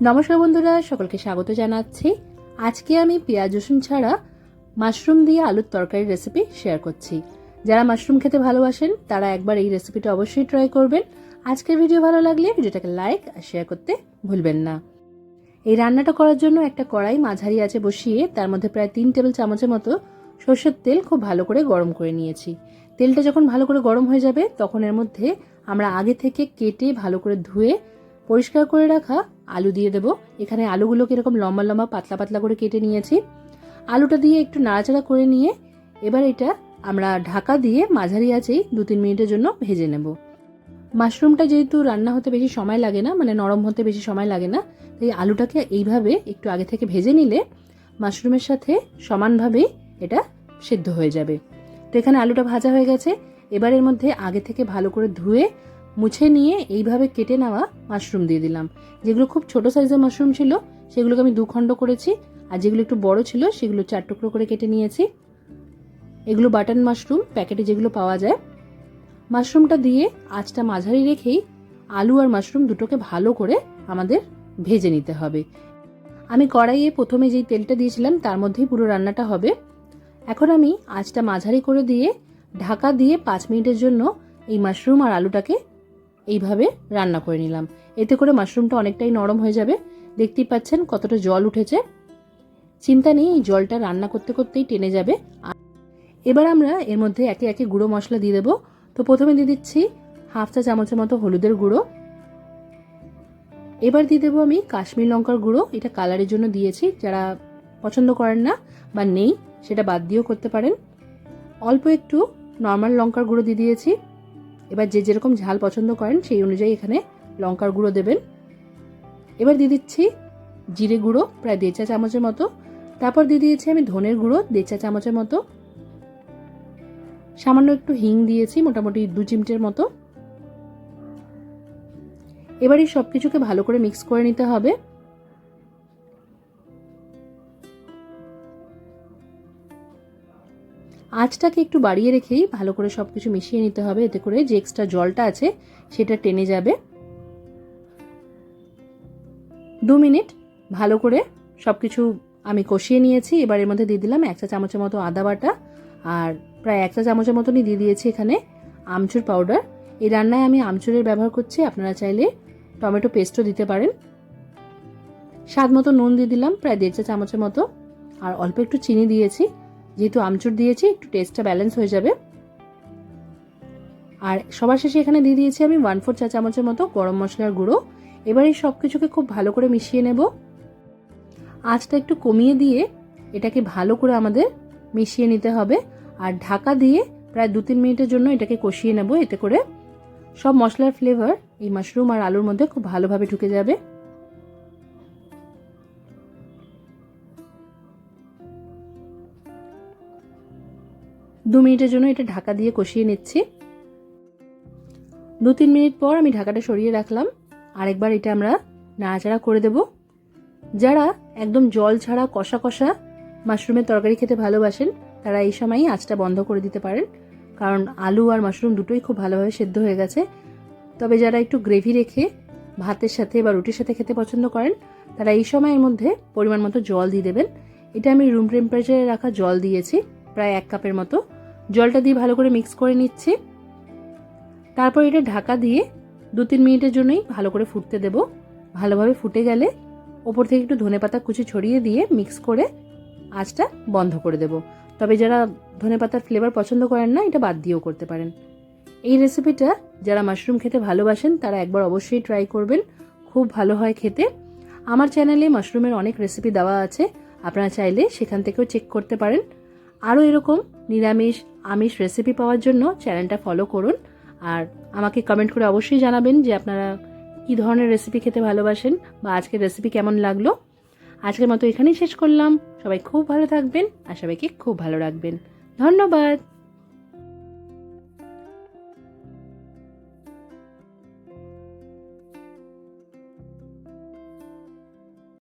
নমস্কার বন্ধুরা, সকলকে স্বাগত জানাচ্ছি। আজকে আমি পেঁয়াজ রসুন ছাড়া মাশরুম দিয়ে আলুর তরকারি রেসিপি শেয়ার করছি। যারা মাশরুম খেতে ভালোবাসেন তারা একবার এই রেসিপিটা অবশ্যই ট্রাই করবেন। আজকের ভিডিও ভালো লাগলে ভিডিওটাকে লাইক আর শেয়ার করতে ভুলবেন না। এই রান্নাটা করার জন্য একটা কড়াই মাঝারি আঁচে বসিয়ে তার মধ্যে প্রায় 3 টেবিল চামচের মতো সরষের তেল খুব ভালো করে গরম করে নিয়েছি। তেলটা যখন ভালো করে গরম হয়ে যাবে তখন এর মধ্যে আমরা আগে থেকে কেটে ভালো করে ধুয়ে পরিষ্কার করে রাখা আলু দিয়ে দেব। এখানে আলুগুলোকে এরকম লম্বা লম্বা পাতলা পাতলা করে কেটে নিয়েছি। আলুটা দিয়ে একটু নাড়াচাড়া করে নিয়ে এবার এটা আমরা ঢাকা দিয়ে মাঝারি আঁচেই 2-3 মিনিটের জন্য ভেজে নেব। মাশরুমটা যেহেতু রান্না হতে বেশি সময় লাগে না, মানে নরম হতে বেশি সময় লাগে না, তাই আলুটাকে এইভাবে একটু আগে থেকে ভেজে নিলে মাশরুমের সাথে সমানভাবেই এটা সিদ্ধ হয়ে যাবে। তো এখানে আলুটা ভাজা হয়ে গেছে। এবার এর মধ্যে আগে থেকে ভালো করে ধুয়ে মুছে নিয়ে এইভাবে কেটে নেওয়া মাশরুম দিয়ে দিলাম। যেগুলো খুব ছোট সাইজের মাশরুম ছিল সেগুলোকে আমি 2 খণ্ড করেছি, আর যেগুলো একটু বড় ছিল সেগুলো 4 টুকরো করে কেটে নিয়েছি। এগুলো বাটন মাশরুম, প্যাকেটে যেগুলো পাওয়া যায়। মাশরুমটা দিয়ে আঁচটা মাঝারি রেখেই আলু আর মাশরুম দুটোকে ভালো করে আমাদের ভেজে নিতে হবে। আমি কড়াইয়ে প্রথমে যেই তেলটা দিয়েছিলাম তার মধ্যেই পুরো রান্নাটা হবে। এখন আমি আঁচটা মাঝারি করে দিয়ে ঢাকা দিয়ে 5 মিনিটের জন্য এই মাশরুম আর আলুটাকে এইভাবে রান্না করে নিলাম। এতে করে মাশরুমটা অনেকটাই নরম হয়ে যাবে। দেখতেই পাচ্ছেন কতটা জল উঠেছে। চিন্তা নেই, এই জলটা রান্না করতে করতেই টেনে যাবে। এবার আমরা এর মধ্যে একে একে গুঁড়ো মশলা দিয়ে দেবো। তো প্রথমে দিয়ে দিচ্ছি 1/2 চা চামচের মতো হলুদের গুঁড়ো। এবার দিয়ে দেবো আমি কাশ্মীর লঙ্কার গুঁড়ো। এটা কালারের জন্য দিয়েছি, যারা পছন্দ করেন না বা নেই সেটা বাদ দিয়েও করতে পারেন। অল্প একটু নর্মাল লঙ্কার গুঁড়ো দিয়ে দিয়েছি। এবার যে যেরকম ঝাল পছন্দ করেন সেই অনুযায়ী এখানে লঙ্কার গুঁড়ো দেবেন। এবার দিয়ে দিচ্ছি জিরে গুঁড়ো প্রায় 1.5 চা চামচের মতো। তারপর দিয়ে দিয়েছি আমি ধনের গুঁড়ো 1.5 চা চামচের মতো। সামান্য একটু হিং দিয়েছি, মোটামুটি 2 চিমটের মতো। এবার এই সব কিছুকে ভালো করে মিক্স করে নিতে হবে। আঁচটাকে একটু বাড়িয়ে রেখেই ভালো করে সবকিছু মিশিয়ে নিতে হবে, এতে করে যে এক্সট্রা জলটা আছে সেটা টেনে যাবে। 2 মিনিট ভালো করে সবকিছু আমি কষিয়ে নিয়েছি। এবার এর মধ্যে দিয়ে দিলাম 1 চা চামচের মতো আদা বাটা, আর প্রায় 1 চা চামচের মতনই দিয়ে দিয়েছি এখানে আমচুর পাউডার। এই রান্নায় আমি আমচুরের ব্যবহার করছি, আপনারা চাইলে টমেটো পেস্টও দিতে পারেন। স্বাদ মতো নুন দিয়ে দিলাম প্রায় 1.5 চা চামচের মতো, আর অল্প একটু চিনি দিয়েছি, যেহেতু আমচুর দিয়েছি একটু টেস্টটা ব্যালেন্স হয়ে যাবে। আর সবার শেষে এখানে দিয়ে দিয়েছি আমি 1/4 চা চামচের মতো গরম মশলার গুঁড়ো। এবার এই সব কিছুকে খুব ভালো করে মিশিয়ে নেব। আঁচটা একটু কমিয়ে দিয়ে এটাকে ভালো করে আমাদের মিশিয়ে নিতে হবে, আর ঢাকা দিয়ে প্রায় 2-3 মিনিটের জন্য এটাকে কষিয়ে নেব। এতে করে সব মশলার ফ্লেভার এই মাশরুম আর আলুর মধ্যে খুব ভালোভাবে ঢুকে যাবে। দু মিনিটের জন্য এটা ঢাকা দিয়ে কষিয়ে নিচ্ছি। 2-3 মিনিট পর আমি ঢাকাটা সরিয়ে রাখলাম। আরেকবার এটা আমরা নাড়াচাড়া করে দেব। যারা একদম জল ছাড়া কষা কষা মাশরুমের তরকারি খেতে ভালোবাসেন তারা এই সময়ই আঁচটা বন্ধ করে দিতে পারেন, কারণ আলু আর মাশরুম দুটোই খুব ভালোভাবে সেদ্ধ হয়ে গেছে। তবে যারা একটু গ্রেভি রেখে ভাতের সাথে বা রুটির সাথে খেতে পছন্দ করেন তারা এই সময়ের মধ্যে পরিমাণ মতো জল দিয়ে দেবেন। এটা আমি রুম টেম্পারেচারে রাখা জল দিয়েছি, প্রায় 1 কাপের মতো। জলটা দিয়ে ভালো করে মিক্স করে নিচ্ছি। তারপর এটা ঢাকা দিয়ে 2-3 মিনিটের জন্যই ভালো করে ফুটতে দেব। ভালোভাবে ফুটে গেলে ওপর থেকে একটু ধনেপাতা কুচি ছড়িয়ে দিয়ে মিক্স করে আঁচটা বন্ধ করে দেব। তবে যারা ধনেপাতার ফ্লেভার পছন্দ করেন না এটা বাদ দিয়েও করতে পারেন। এই রেসিপিটা যারা মাশরুম খেতে ভালোবাসেন তারা একবার অবশ্যই ট্রাই করবেন, খুব ভালো হয় খেতে। আমার চ্যানেলে মাশরুমের অনেক রেসিপি দেওয়া আছে, আপনারা চাইলে সেখান থেকেও চেক করতে পারেন। আরও এরকম নিরামিষ আমিষ রেসিপি পাওয়ার জন্য চ্যানেলটা ফলো করুন, আর আমাকে কমেন্ট করে অবশ্যই জানাবেন যে আপনারা কী ধরনের রেসিপি খেতে ভালোবাসেন বা আজকের রেসিপি কেমন লাগলো। আজকের মতো এখানেই শেষ করলাম। সবাই খুব ভালো থাকবেন আর সবাইকে খুব ভালো রাখবেন। ধন্যবাদ।